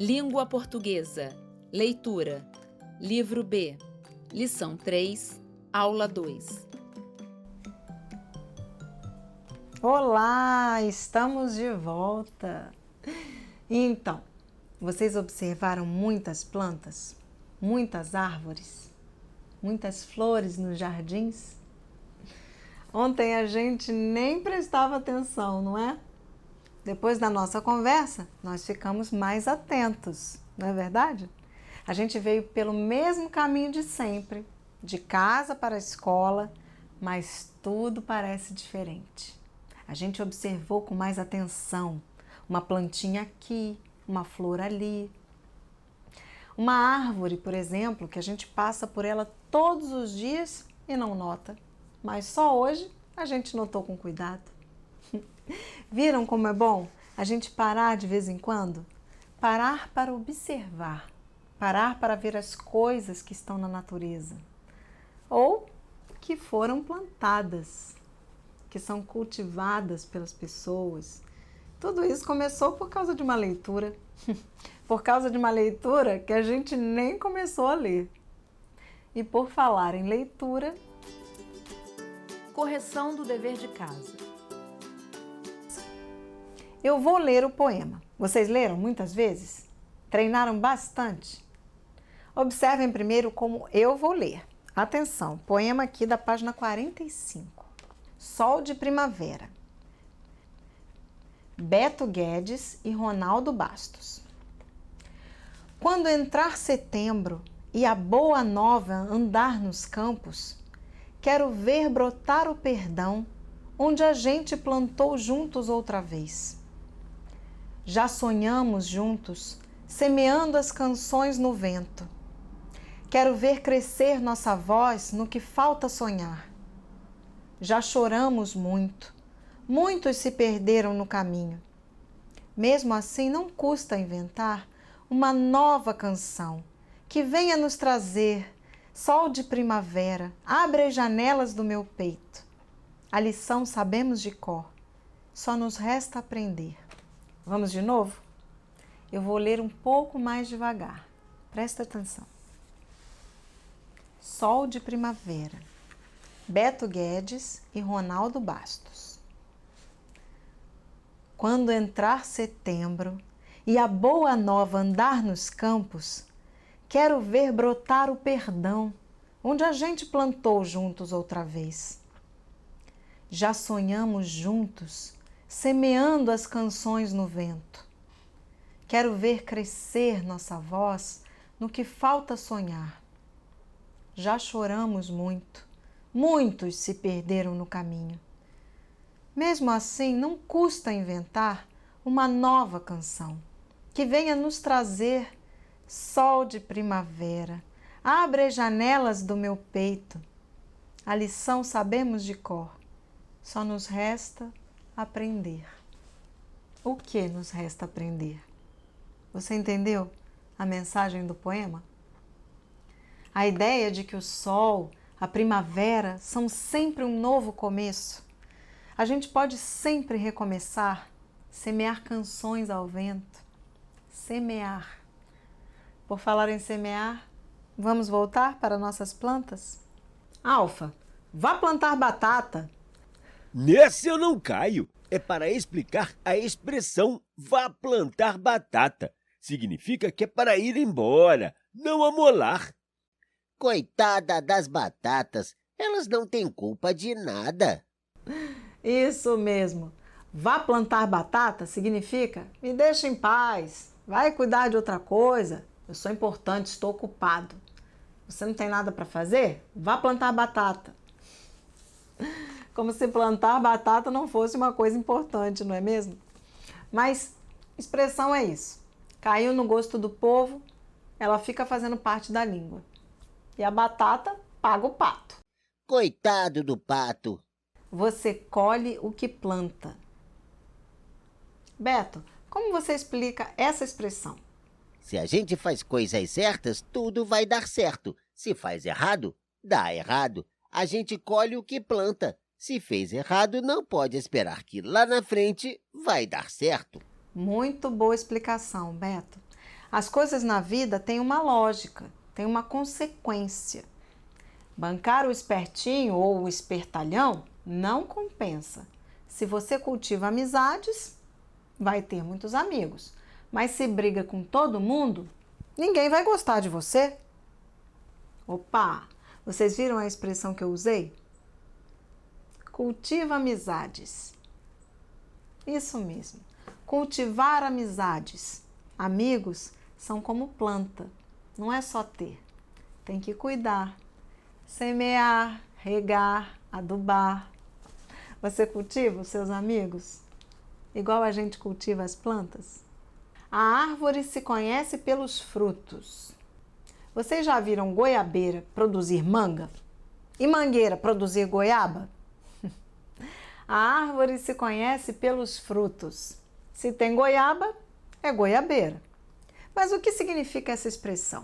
Língua portuguesa. Leitura. Livro B. Lição 3, aula 2. Olá, estamos de volta. Então, vocês observaram muitas plantas, muitas árvores, muitas flores nos jardins? Ontem a gente nem prestava atenção, não é? Depois da nossa conversa, nós ficamos mais atentos, não é verdade? A gente veio pelo mesmo caminho de sempre, de casa para a escola, mas tudo parece diferente. A gente observou com mais atenção uma plantinha aqui, uma flor ali. Uma árvore, por exemplo, que a gente passa por ela todos os dias e não nota, mas só hoje a gente notou com cuidado. Viram como é bom a gente parar de vez em quando? Parar para observar, parar para ver as coisas que estão na natureza ou que foram plantadas, que são cultivadas pelas pessoas. Tudo isso começou por causa de uma leitura. Por causa de uma leitura que a gente nem começou a ler. E por falar em leitura... Correção do dever de casa. Eu vou ler o poema. Vocês leram muitas vezes? Treinaram bastante? Observem primeiro como eu vou ler. Atenção, poema aqui da página 45. Sol de Primavera. Beto Guedes e Ronaldo Bastos. Quando entrar setembro e a boa nova andar nos campos, quero ver brotar o perdão onde a gente plantou juntos outra vez. Já sonhamos juntos, semeando as canções no vento. Quero ver crescer nossa voz no que falta sonhar. Já choramos muito, muitos se perderam no caminho. Mesmo assim, não custa inventar uma nova canção que venha nos trazer sol de primavera, abre as janelas do meu peito. A lição sabemos de cor, só nos resta aprender. Vamos de novo? Eu vou ler um pouco mais devagar. Presta atenção. Sol de primavera. Beto Guedes e Ronaldo Bastos. Quando entrar setembro e a boa nova andar nos campos, quero ver brotar o perdão onde a gente plantou juntos outra vez. Já sonhamos juntos, semeando as canções no vento. Quero ver crescer nossa voz no que falta sonhar. Já choramos muito, muitos se perderam no caminho. Mesmo assim, não custa inventar uma nova canção que venha nos trazer sol de primavera. Abre as janelas do meu peito. A lição sabemos de cor, só nos resta aprender. O que nos resta aprender? Você entendeu a mensagem do poema? A ideia de que o sol, a primavera, são sempre um novo começo. A gente pode sempre recomeçar, semear canções ao vento. Semear. Por falar em semear, vamos voltar para nossas plantas? Alfa, vá plantar batata. Nessa eu não caio. É para explicar a expressão vá plantar batata. Significa que é para ir embora, não amolar. Coitada das batatas, elas não têm culpa de nada. Isso mesmo. Vá plantar batata significa me deixa em paz, vai cuidar de outra coisa. Eu sou importante, estou ocupado. Você não tem nada para fazer? Vá plantar batata. Como se plantar batata não fosse uma coisa importante, não é mesmo? Mas expressão é isso. Caiu no gosto do povo, ela fica fazendo parte da língua. E a batata paga o pato. Coitado do pato. Você colhe o que planta. Beto, como você explica essa expressão? Se a gente faz coisas certas, tudo vai dar certo. Se faz errado, dá errado. A gente colhe o que planta. Se fez errado, não pode esperar que lá na frente vai dar certo. Muito boa explicação, Beto. As coisas na vida têm uma lógica, têm uma consequência. Bancar o espertinho ou o espertalhão não compensa. Se você cultiva amizades, vai ter muitos amigos. Mas se briga com todo mundo, ninguém vai gostar de você. Opa! Vocês viram a expressão que eu usei? Cultiva amizades. Isso mesmo. Cultivar amizades. Amigos são como planta. Não é só ter. Tem que cuidar. Semear, regar, adubar. Você cultiva os seus amigos? Igual a gente cultiva as plantas? A árvore se conhece pelos frutos. Vocês já viram goiabeira produzir manga? E mangueira produzir goiaba? A árvore se conhece pelos frutos. Se tem goiaba, é goiabeira. Mas o que significa essa expressão?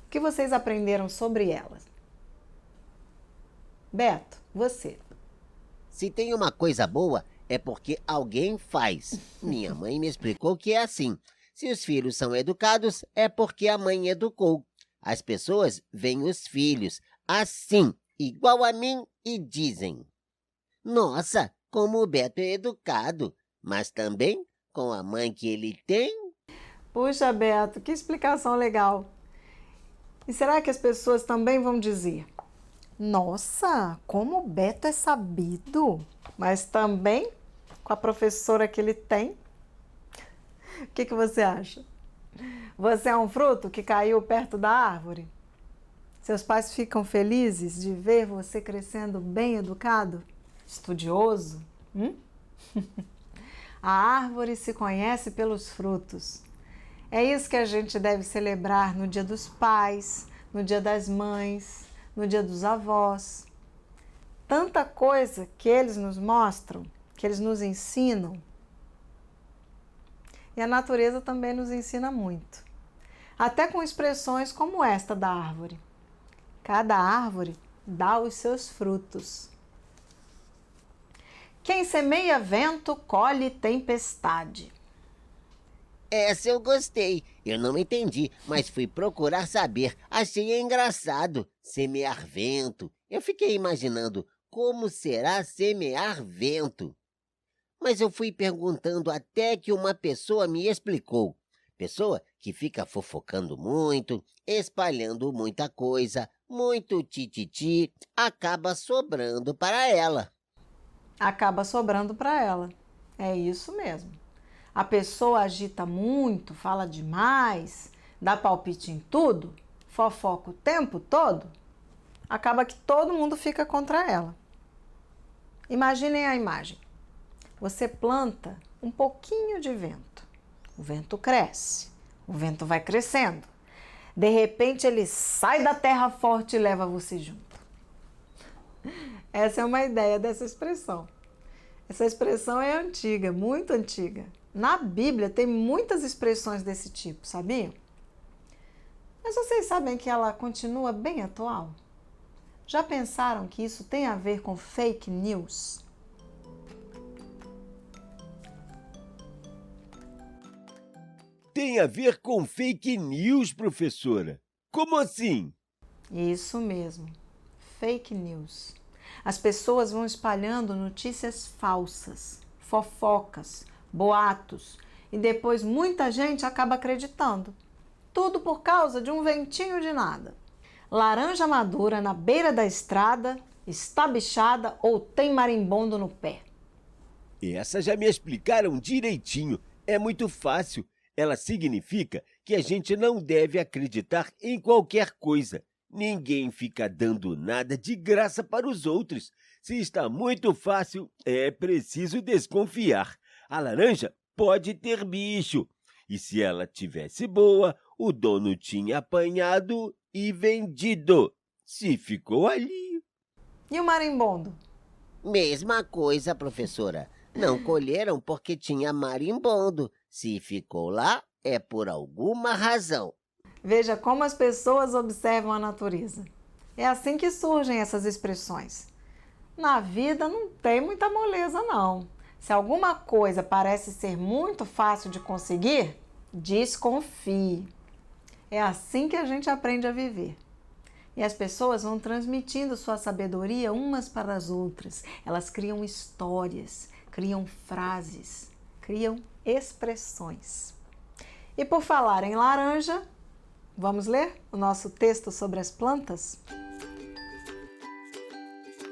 O que vocês aprenderam sobre ela? Beto, você. Se tem uma coisa boa, é porque alguém faz. Minha mãe me explicou que é assim. Se os filhos são educados, é porque a mãe educou. As pessoas veem os filhos assim, igual a mim, e dizem: nossa, como o Beto é educado, mas também com a mãe que ele tem. Puxa, Beto, que explicação legal. E será que as pessoas também vão dizer: nossa, como o Beto é sabido, mas também com a professora que ele tem? O que você acha? Você é um fruto que caiu perto da árvore? Seus pais ficam felizes de ver você crescendo bem educado, estudioso? A árvore se conhece pelos frutos. É isso que a gente deve celebrar no Dia dos Pais, no Dia das Mães, no Dia dos Avós. Tanta coisa que eles nos mostram, que eles nos ensinam. E a natureza também nos ensina muito. Até com expressões como esta da árvore. Cada árvore dá os seus frutos. Quem semeia vento, colhe tempestade. Essa eu gostei. Eu não entendi, mas fui procurar saber. Achei engraçado. Semear vento. Eu fiquei imaginando como será semear vento. Mas eu fui perguntando até que uma pessoa me explicou. Pessoa que fica fofocando muito, espalhando muita coisa, muito tititi, acaba sobrando para ela. Acaba sobrando para ela. É isso mesmo. A pessoa agita muito, fala demais, dá palpite em tudo, fofoca o tempo todo, acaba que todo mundo fica contra ela. Imaginem a imagem. Você planta um pouquinho de vento. O vento cresce, o vento vai crescendo. De repente ele sai da terra forte e leva você junto. Essa é uma ideia dessa expressão. Essa expressão é antiga, muito antiga. Na Bíblia tem muitas expressões desse tipo, sabiam? Mas vocês sabem que ela continua bem atual? Já pensaram que isso tem a ver com fake news? Tem a ver com fake news, professora? Como assim? Isso mesmo, fake news. As pessoas vão espalhando notícias falsas, fofocas, boatos, e depois muita gente acaba acreditando. Tudo por causa de um ventinho de nada. Laranja madura na beira da estrada, está bichada ou tem marimbondo no pé. Essa já me explicaram direitinho. É muito fácil. Ela significa que a gente não deve acreditar em qualquer coisa. Ninguém fica dando nada de graça para os outros. Se está muito fácil, é preciso desconfiar. A laranja pode ter bicho. E se ela tivesse boa, o dono tinha apanhado e vendido. Se ficou ali. E o marimbondo? Mesma coisa, professora. Não colheram porque tinha marimbondo. Se ficou lá, é por alguma razão. Veja como as pessoas observam a natureza. É assim que surgem essas expressões. Na vida não tem muita moleza, não. Se alguma coisa parece ser muito fácil de conseguir, Desconfie. É assim que a gente aprende a viver. E as pessoas vão transmitindo sua sabedoria umas para as outras. Elas criam histórias, criam frases, criam expressões. E por falar em laranja, vamos ler o nosso texto sobre as plantas?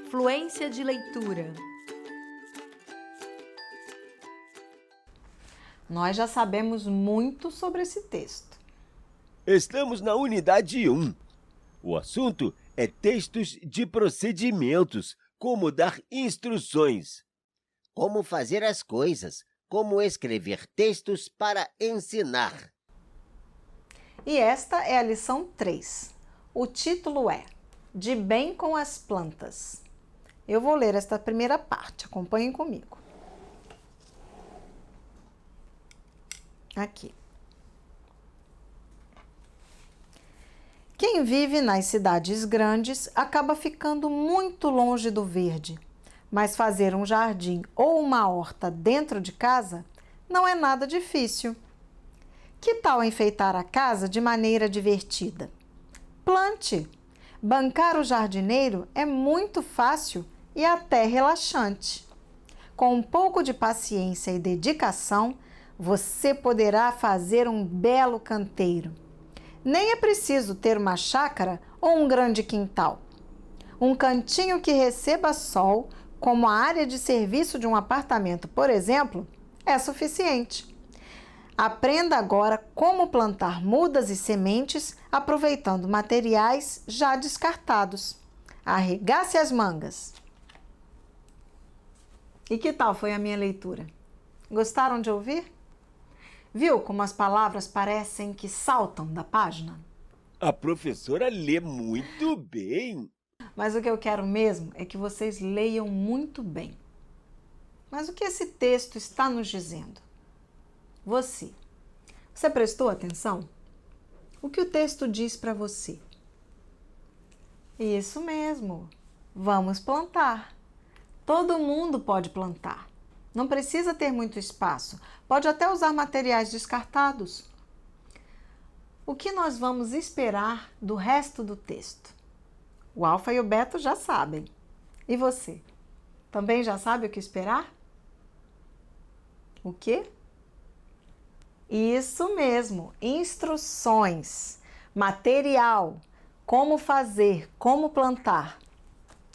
Fluência de leitura. Nós já sabemos muito sobre esse texto. Estamos na unidade 1. O assunto é textos de procedimentos, como dar instruções. Como fazer as coisas, como escrever textos para ensinar. E esta é a lição 3. O título é De Bem com as Plantas. Eu vou ler esta primeira parte, acompanhem comigo. Aqui. Quem vive nas cidades grandes acaba ficando muito longe do verde, mas fazer um jardim ou uma horta dentro de casa não é nada difícil. Que tal enfeitar a casa de maneira divertida? Plante! Bancar o jardineiro é muito fácil e até relaxante. Com um pouco de paciência e dedicação, você poderá fazer um belo canteiro. Nem é preciso ter uma chácara ou um grande quintal. Um cantinho que receba sol, como a área de serviço de um apartamento, por exemplo, é suficiente. Aprenda agora como plantar mudas e sementes aproveitando materiais já descartados. Arregace as mangas! E que tal foi a minha leitura? Gostaram de ouvir? Viu como as palavras parecem que saltam da página? A professora lê muito bem. Mas o que eu quero mesmo é que vocês leiam muito bem. Mas o que esse texto está nos dizendo? Você prestou atenção? O que o texto diz para você? Isso mesmo, vamos plantar. Todo mundo pode plantar. Não precisa ter muito espaço, pode até usar materiais descartados. O que nós vamos esperar do resto do texto? O Alfa e o Beto já sabem. E você? Também já sabe o que esperar? O quê? Isso mesmo, instruções, material, como fazer, como plantar.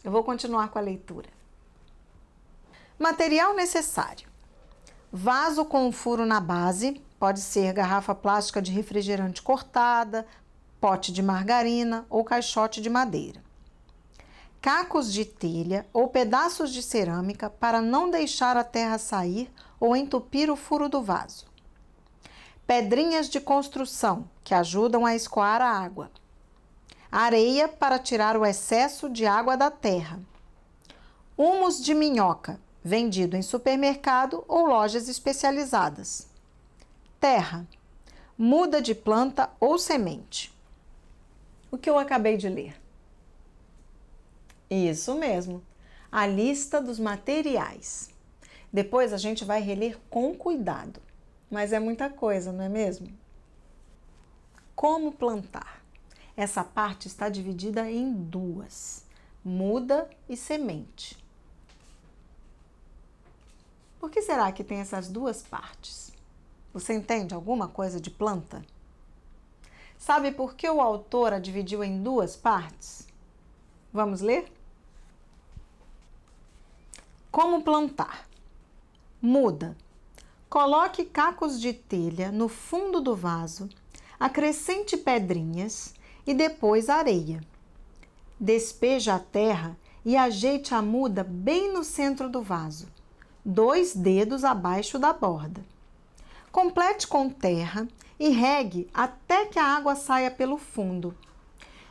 Eu vou continuar com a leitura. Material necessário: vaso com um furo na base, pode ser garrafa plástica de refrigerante cortada, pote de margarina ou caixote de madeira. Cacos de telha ou pedaços de cerâmica para não deixar a terra sair ou entupir o furo do vaso. Pedrinhas de construção que ajudam a escoar a água. Areia para tirar o excesso de água da terra. Humus de minhoca, vendido em supermercado ou lojas especializadas. Terra, muda de planta ou semente. O que eu acabei de ler? Isso mesmo, a lista dos materiais. Depois a gente vai reler com cuidado, mas é muita coisa, não é mesmo? Como plantar? Essa parte está dividida em duas, muda e semente. Por que será que tem essas duas partes? Você entende alguma coisa de planta? Sabe por que o autor a dividiu em duas partes? Vamos ler? Como plantar? Muda. Coloque cacos de telha no fundo do vaso, acrescente pedrinhas e depois areia. Despeje a terra e ajeite a muda bem no centro do vaso, 2 dedos abaixo da borda. Complete com terra e regue até que a água saia pelo fundo.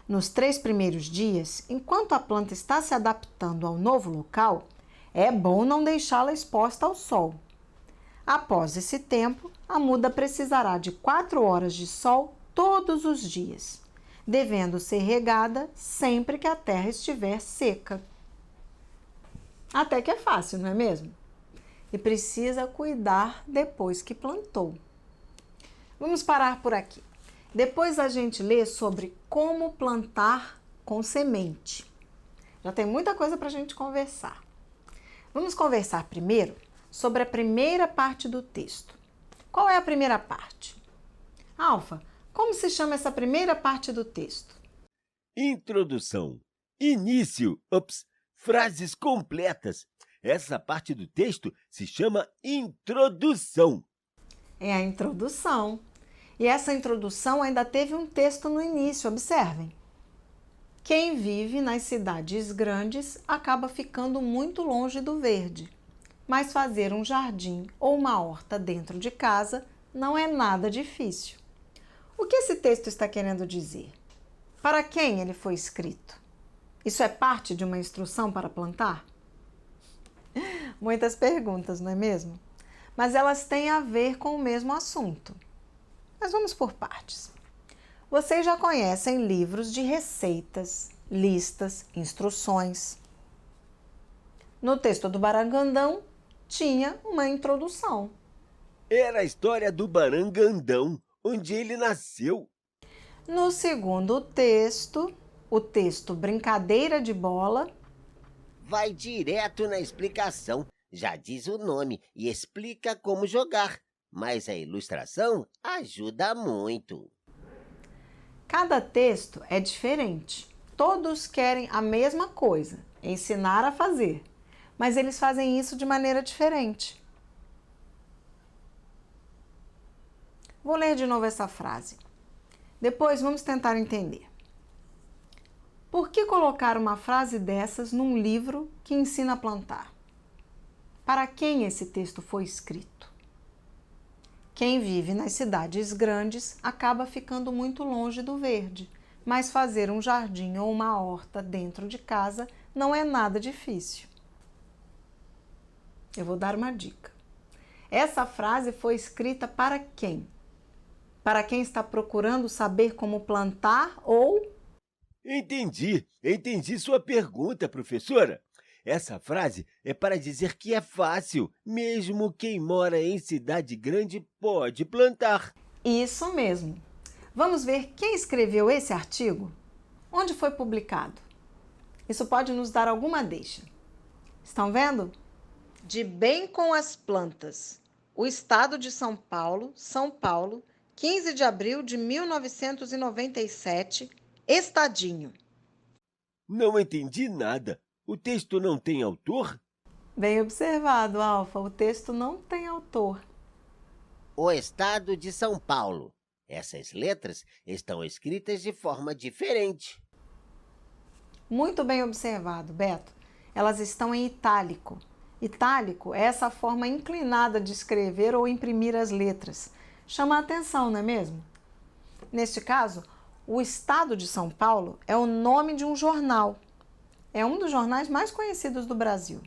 Nos 3 primeiros dias, enquanto a planta está se adaptando ao novo local, é bom não deixá-la exposta ao sol. Após esse tempo, a muda precisará de 4 horas de sol todos os dias, devendo ser regada sempre que a terra estiver seca. Até que é fácil, não é mesmo? E precisa cuidar depois que plantou. Vamos parar por aqui. Depois a gente lê sobre como plantar com semente. Já tem muita coisa para a gente conversar. Vamos conversar primeiro sobre a primeira parte do texto. Qual é a primeira parte? Alfa, como se chama essa primeira parte do texto? Introdução. Início. Frases completas. Essa parte do texto se chama introdução. É a introdução. E essa introdução ainda teve um texto no início, observem. Quem vive nas cidades grandes acaba ficando muito longe do verde, mas fazer um jardim ou uma horta dentro de casa não é nada difícil. O que esse texto está querendo dizer? Para quem ele foi escrito? Isso é parte de uma instrução para plantar? Muitas perguntas, não é mesmo? Mas elas têm a ver com o mesmo assunto. Mas vamos por partes. Vocês já conhecem livros de receitas, listas, instruções. No texto do Barangandão tinha uma introdução. Era a história do Barangandão, onde ele nasceu. No segundo texto, o texto Brincadeira de Bola, Vai direto na explicação. Já diz o nome e explica como jogar. Mas a ilustração ajuda muito. cada texto é diferente. Todos querem a mesma coisa, ensinar a fazer, mas eles fazem isso de maneira diferente. Vou ler de novo essa frase. Depois vamos tentar entender. Por que colocar uma frase dessas num livro que ensina a plantar? Para quem esse texto foi escrito? Quem vive nas cidades grandes acaba ficando muito longe do verde, mas fazer um jardim ou uma horta dentro de casa não é nada difícil. Eu vou dar uma dica. Essa frase foi escrita para quem? Para quem está procurando saber como plantar ou... Entendi sua pergunta, professora. Essa frase é para dizer que é fácil, mesmo quem mora em cidade grande pode plantar. Isso mesmo. Vamos ver quem escreveu esse artigo? Onde foi publicado? Isso pode nos dar alguma deixa. Estão vendo? De Bem com as Plantas. O Estado de São Paulo, 15 de abril de 1997, Estadinho. Não entendi nada. O texto não tem autor? Bem observado, Alfa. O texto não tem autor. O Estado de São Paulo. Essas letras estão escritas de forma diferente. Muito bem observado, Beto. Elas estão em itálico. Itálico é essa forma inclinada de escrever ou imprimir as letras. Chama a atenção, não é mesmo? Neste caso, o Estado de São Paulo é o nome de um jornal. É um dos jornais mais conhecidos do Brasil.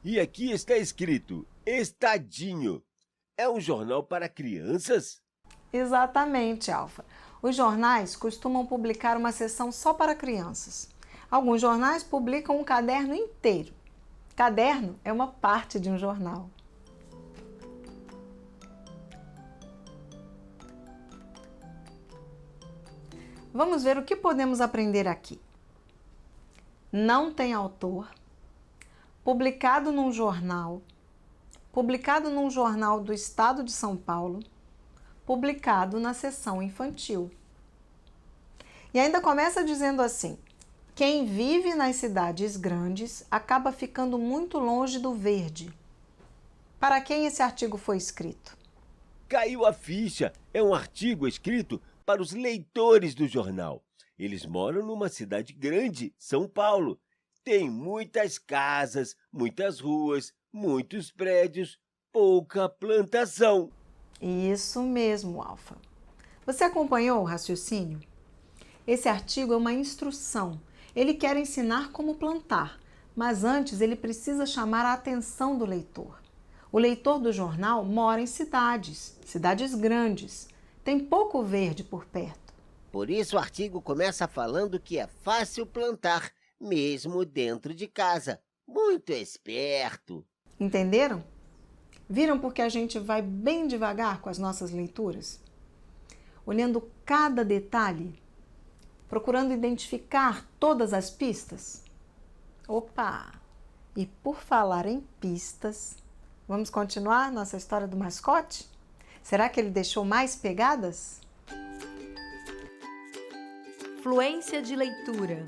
E aqui está escrito Estadinho. É um jornal para crianças? Exatamente, Alfa. Os jornais costumam publicar uma seção só para crianças. Alguns jornais publicam um caderno inteiro. Caderno é uma parte de um jornal. Vamos ver o que podemos aprender aqui. Não tem autor, publicado num jornal do Estado de São Paulo, publicado na seção infantil. E ainda começa dizendo assim: quem vive nas cidades grandes acaba ficando muito longe do verde. Para quem esse artigo foi escrito? Caiu a ficha. É um artigo escrito para os leitores do jornal. Eles moram numa cidade grande, São Paulo. Tem muitas casas, muitas ruas, muitos prédios, pouca plantação. Isso mesmo, Alfa. Você acompanhou o raciocínio? Esse artigo é uma instrução. Ele quer ensinar como plantar, mas antes ele precisa chamar a atenção do leitor. O leitor do jornal mora em cidades grandes. Tem pouco verde por perto. Por isso o artigo começa falando que é fácil plantar, mesmo dentro de casa. Muito esperto. Entenderam? Viram porque a gente vai bem devagar com as nossas leituras? Olhando cada detalhe, procurando identificar todas as pistas? Opa! E por falar em pistas, vamos continuar nossa história do mascote? Será que ele deixou mais pegadas? Fluência de leitura.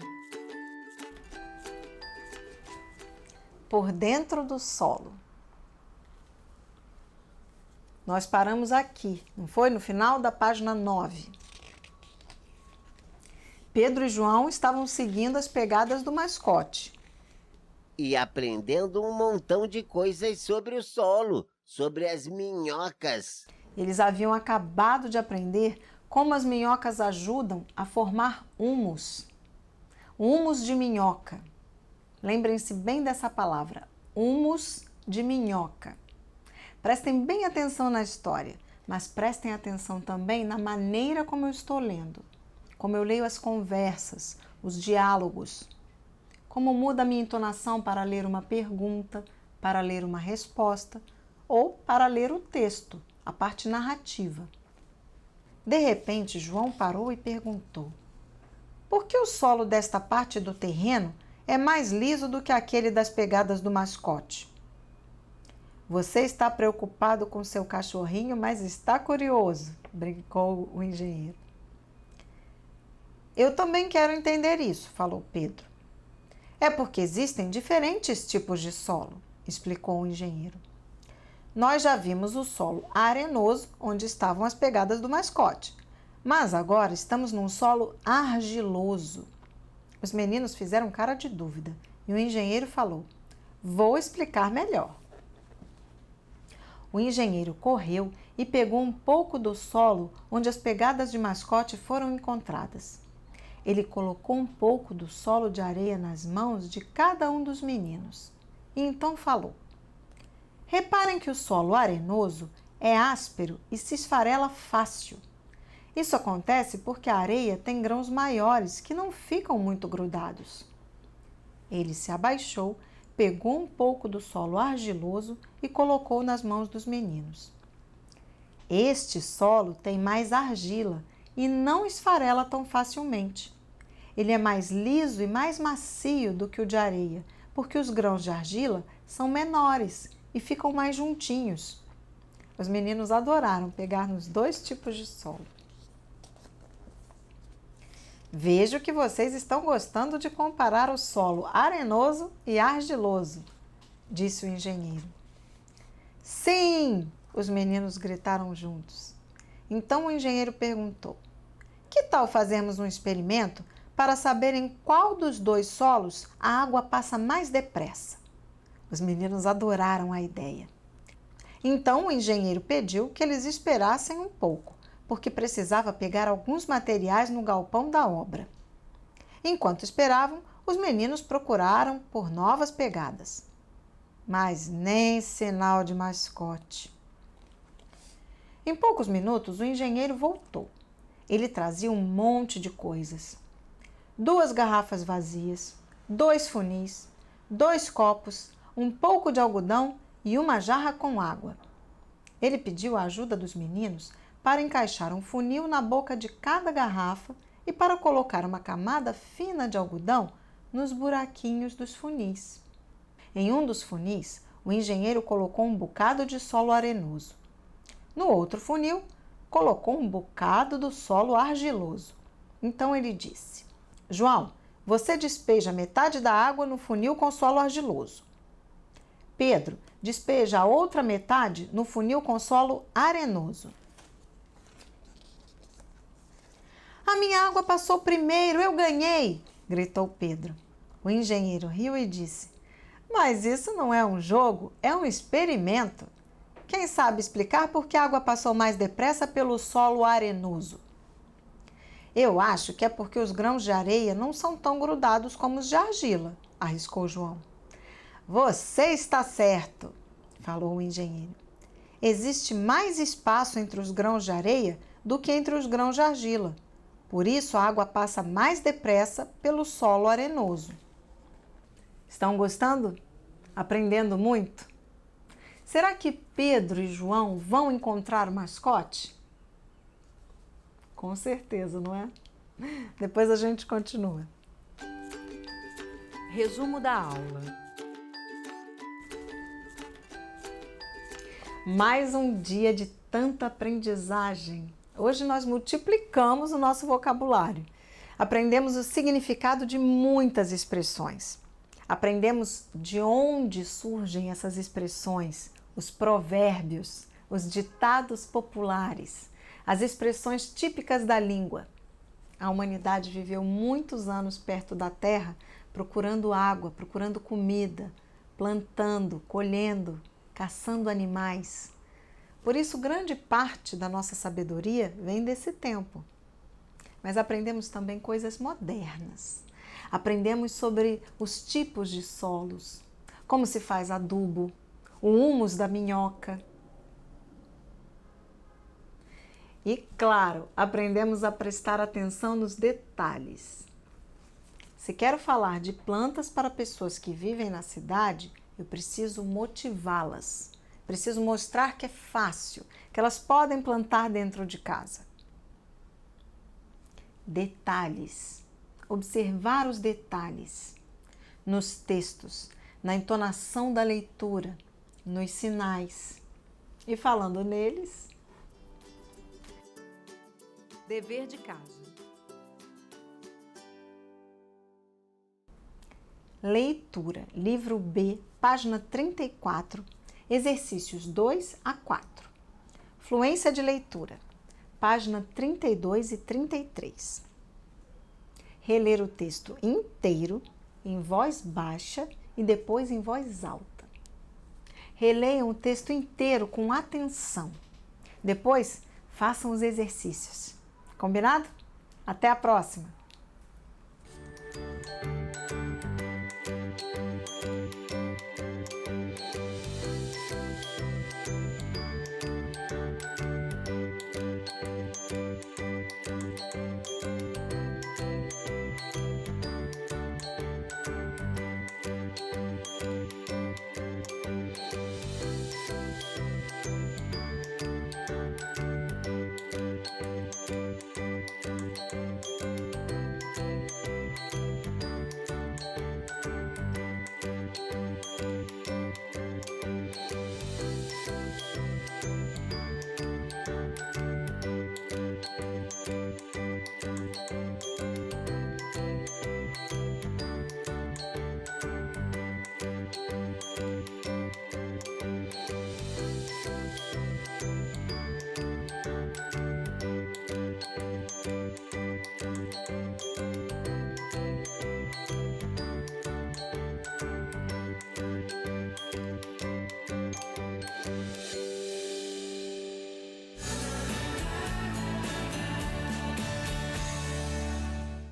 Por dentro do solo. Nós paramos aqui, não foi? No final da página 9. Pedro e João estavam seguindo as pegadas do mascote. E aprendendo um montão de coisas sobre o solo, sobre as minhocas. Eles haviam acabado de aprender como as minhocas ajudam a formar humus. Humus de minhoca. Lembrem-se bem dessa palavra, humus de minhoca. Prestem bem atenção na história, mas prestem atenção também na maneira como eu estou lendo, como eu leio as conversas, os diálogos, como muda a minha entonação para ler uma pergunta, para ler uma resposta ou para ler o texto, a parte narrativa. De repente, João parou e perguntou: por que o solo desta parte do terreno é mais liso do que aquele das pegadas do mascote? Você está preocupado com seu cachorrinho, mas está curioso, brincou o engenheiro. Eu também quero entender isso, falou Pedro. É porque existem diferentes tipos de solo, explicou o engenheiro. Nós já vimos o solo arenoso, onde estavam as pegadas do mascote, mas agora estamos num solo argiloso. Os meninos fizeram cara de dúvida e o engenheiro falou: vou explicar melhor. O engenheiro correu e pegou um pouco do solo onde as pegadas de mascote foram encontradas. Ele colocou um pouco do solo de areia nas mãos de cada um dos meninos e então falou: reparem que o solo arenoso é áspero e se esfarela fácil. Isso acontece porque a areia tem grãos maiores que não ficam muito grudados. Ele se abaixou, pegou um pouco do solo argiloso e colocou nas mãos dos meninos. Este solo tem mais argila e não esfarela tão facilmente. Ele é mais liso e mais macio do que o de areia, porque os grãos de argila são menores e ficam mais juntinhos. Os meninos adoraram pegar nos dois tipos de solo. Vejo que vocês estão gostando de comparar o solo arenoso e argiloso, disse o engenheiro. Sim! Os meninos gritaram juntos. Então o engenheiro perguntou: que tal fazermos um experimento para saber em qual dos dois solos a água passa mais depressa? Os meninos adoraram a ideia. Então o engenheiro pediu que eles esperassem um pouco, porque precisava pegar alguns materiais no galpão da obra. Enquanto esperavam, os meninos procuraram por novas pegadas. Mas nem sinal de mascote. Em poucos minutos, o engenheiro voltou. Ele trazia um monte de coisas. 2 garrafas vazias, 2 funis, 2 copos, um pouco de algodão e uma jarra com água. Ele pediu a ajuda dos meninos para encaixar um funil na boca de cada garrafa e para colocar uma camada fina de algodão nos buraquinhos dos funis. Em um dos funis, o engenheiro colocou um bocado de solo arenoso. No outro funil, colocou um bocado do solo argiloso. Então ele disse: João, você despeja metade da água no funil com solo argiloso. Pedro, despeja a outra metade no funil com solo arenoso. A minha água passou primeiro, eu ganhei! Gritou Pedro. O engenheiro riu e disse: mas isso não é um jogo, é um experimento. Quem sabe explicar por que a água passou mais depressa pelo solo arenoso? Eu acho que é porque os grãos de areia não são tão grudados como os de argila, arriscou João. Você está certo, falou o engenheiro. Existe mais espaço entre os grãos de areia do que entre os grãos de argila. Por isso, a água passa mais depressa pelo solo arenoso. Estão gostando? Aprendendo muito? Será que Pedro e João vão encontrar o mascote? Com certeza, não é? Depois a gente continua. Resumo da aula. Mais um dia de tanta aprendizagem. Hoje nós multiplicamos o nosso vocabulário. Aprendemos o significado de muitas expressões. Aprendemos de onde surgem essas expressões, os provérbios, os ditados populares, as expressões típicas da língua. A humanidade viveu muitos anos perto da terra, procurando água, procurando comida, plantando, colhendo, caçando animais. Por isso, grande parte da nossa sabedoria vem desse tempo. Mas aprendemos também coisas modernas. Aprendemos sobre os tipos de solos, como se faz adubo, o humus da minhoca. E, claro, aprendemos a prestar atenção nos detalhes. Se quero falar de plantas para pessoas que vivem na cidade, eu preciso motivá-las. Preciso mostrar que é fácil, que elas podem plantar dentro de casa. Detalhes. Observar os detalhes nos textos, na entonação da leitura, nos sinais. E falando neles, Dever de casa. leitura, livro B, página 34, exercícios 2 a 4. Fluência de leitura, página 32 e 33. Reler o texto inteiro, em voz baixa e depois em voz alta. Releiam o texto inteiro com atenção. Depois, façam os exercícios. Combinado? Até a próxima!